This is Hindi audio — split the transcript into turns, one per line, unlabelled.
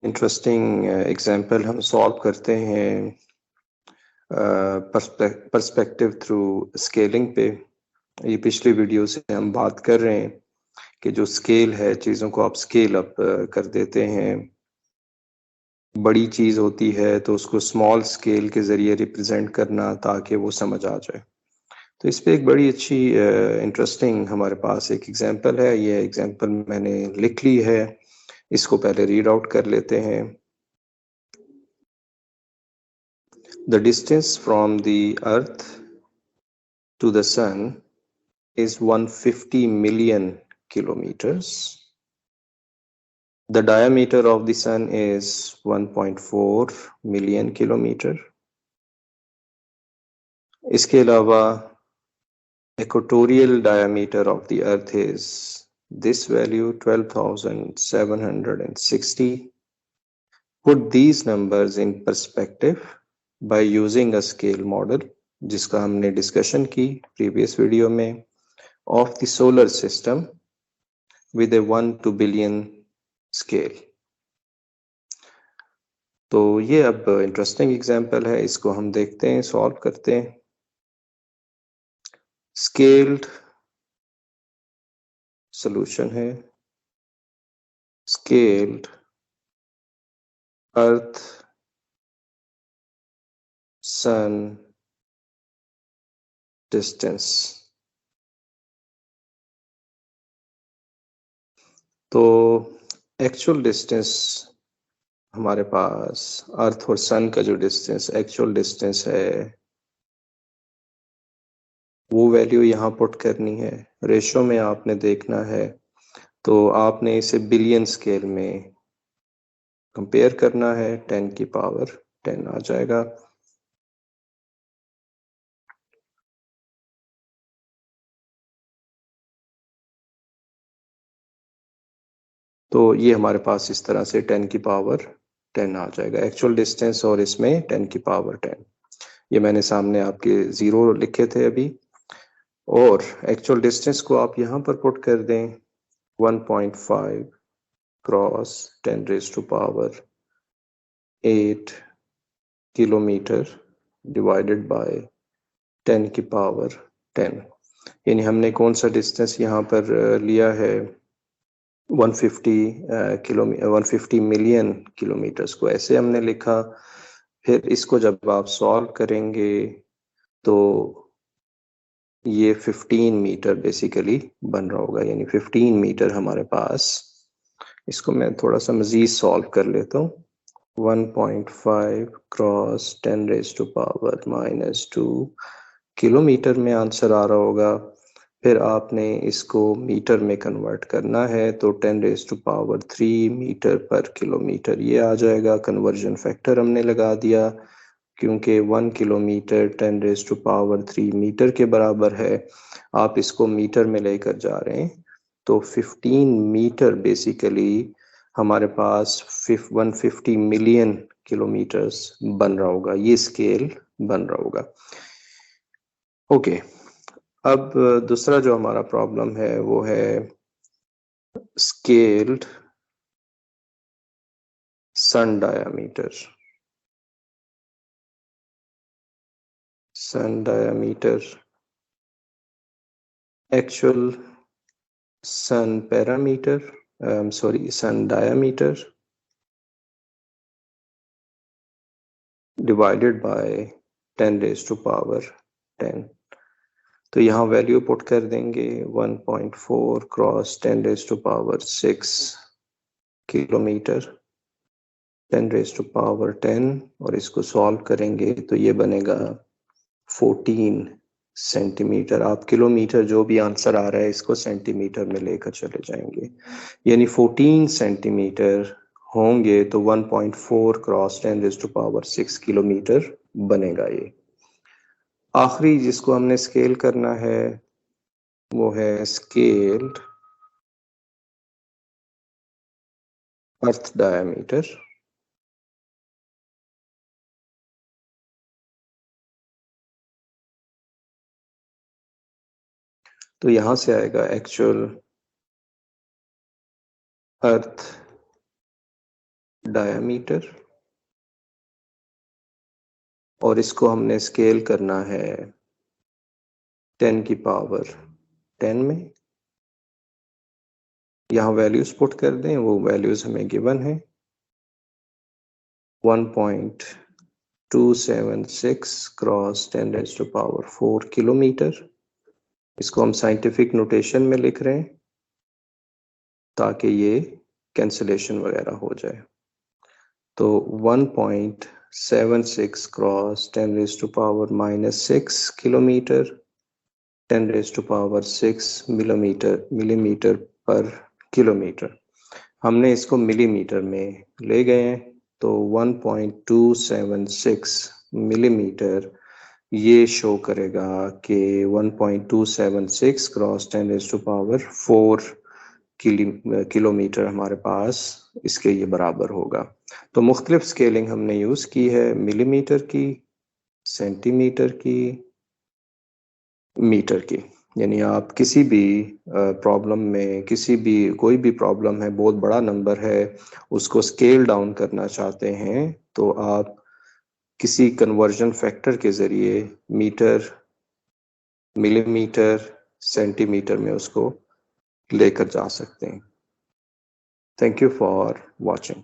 इंटरेस्टिंग एग्जाम्पल हम सॉल्व करते हैं पर्सपेक्टिव थ्रू स्केलिंग पे। ये पिछली वीडियो से हम बात कर रहे हैं कि जो स्केल है, चीज़ों को आप स्केल अप कर देते हैं। बड़ी चीज़ होती है तो उसको स्मॉल स्केल के ज़रिए रिप्रेजेंट करना ताकि वो समझ आ जाए। तो इस पे एक बड़ी अच्छी इंटरेस्टिंग हमारे पास एक एग्जांपल है। ये एग्जांपल मैंने लिख ली है, इसको पहले रीड आउट कर लेते हैं। The distance from the earth to the sun is 150 million kilometers. The diameter of the sun is 1.4 million kilometer. इसके अलावा equatorial diameter of the earth is this value 12,760. Put these numbers in perspective by using a scale model जिसका हमने डिस्कशन की प्रीवियस वीडियो में of the solar system with a 1 to billion scale. तो ये अब इंटरेस्टिंग एग्जांपल है, इसको हम देखते हैं, सॉल्व करते हैं। स्केल्ड सॉल्यूशन है। स्केल्ड अर्थ सन डिस्टेंस। तो एक्चुअल डिस्टेंस हमारे पास अर्थ और सन का जो डिस्टेंस एक्चुअल डिस्टेंस है वो वैल्यू यहाँ पुट करनी है। रेशो में आपने देखना है तो आपने इसे बिलियन स्केल में कंपेयर करना है। 10 की पावर 10 आ जाएगा। तो ये हमारे पास इस तरह से 10 की पावर 10 आ जाएगा एक्चुअल डिस्टेंस, और इसमें 10 की पावर 10। ये मैंने सामने आपके 0 लिखे थे अभी, और एक्चुअल डिस्टेंस को आप यहाँ पर पुट कर दें 1.5 cross 10 raise to power 8 kilometre divided by 10 की पावर 10। यानी हमने कौन सा डिस्टेंस यहाँ पर लिया है 150 मिलियन किलोमीटर्स को ऐसे हमने लिखा। फिर इसको जब आप सॉल्व करेंगे तो ये 15 मीटर बेसिकली बन रहा होगा, यानी 15 मीटर हमारे पास। इसको मैं थोड़ा सा मजीद सॉल्व कर लेता हूँ। 1.5 cross 10 raise to power -2 kilometre में आंसर आ रहा होगा। फिर आपने इसको मीटर में कन्वर्ट करना है तो 10 रेज टू पावर 3 मीटर पर किलोमीटर ये आ जाएगा। कन्वर्जन फैक्टर हमने लगा दिया क्योंकि 1 kilometre 10 raise to power 3 metre के बराबर है। आप इसको मीटर में लेकर जा रहे हैं तो 15 मीटर बेसिकली हमारे पास 150 मिलियन किलोमीटर्स बन रहा होगा। ये स्केल बन रहा होगा। ओके, अब दूसरा जो हमारा प्रॉब्लम है वो है scaled sun diameter. Sun diameter actual sun parameter, sun diameter divided by 10 raised to power 10। तो यहाँ वैल्यू पुट कर देंगे 1.4 cross 10 raise to power 6 kilometre 10 raise to power 10, और इसको सॉल्व करेंगे तो ये बनेगा 14 सेंटीमीटर। आप किलोमीटर जो भी आंसर आ रहा है इसको सेंटीमीटर में लेकर चले जाएंगे, यानी 14 सेंटीमीटर होंगे तो 1.4 cross 10 raise to power 6 kilometre बनेगा। ये आखिरी जिसको हमने स्केल करना है वो है स्केल्ड अर्थ डायमीटर। तो यहां से आएगा एक्चुअल अर्थ डायामीटर, और इसको हमने स्केल करना है 10 की पावर 10 में। यहाँ वैल्यूज पुट कर दें, वो वैल्यूज हमें गिवन है 1.276 क्रॉस 10⁻⁴ किलोमीटर। इसको हम साइंटिफिक नोटेशन में लिख रहे हैं ताकि ये कैंसिलेशन वगैरह हो जाए। तो 1.76 क्रॉस 10⁻⁻⁶ किलोमीटर, 10⁻⁶ मिलीमीटर पर किलोमीटर। हमने इसको मिलीमीटर में ले गए हैं, तो 1.276 मिलीमीटर ये शो करेगा कि 1.276 क्रॉस 10⁻⁴ किलोमीटर हमारे पास इसके ये बराबर होगा। तो मुख्तलिफ स्केलिंग हमने यूज की है, मिलीमीटर की, सेंटीमीटर की, मीटर की। यानी आप किसी भी प्रॉब्लम में, कोई भी प्रॉब्लम है, बहुत बड़ा नंबर है, उसको स्केल डाउन करना चाहते हैं, तो आप किसी कन्वर्जन फैक्टर के जरिए मीटर, मिलीमीटर, सेंटीमीटर में उसको लेकर जा सकते हैं। Thank you for watching.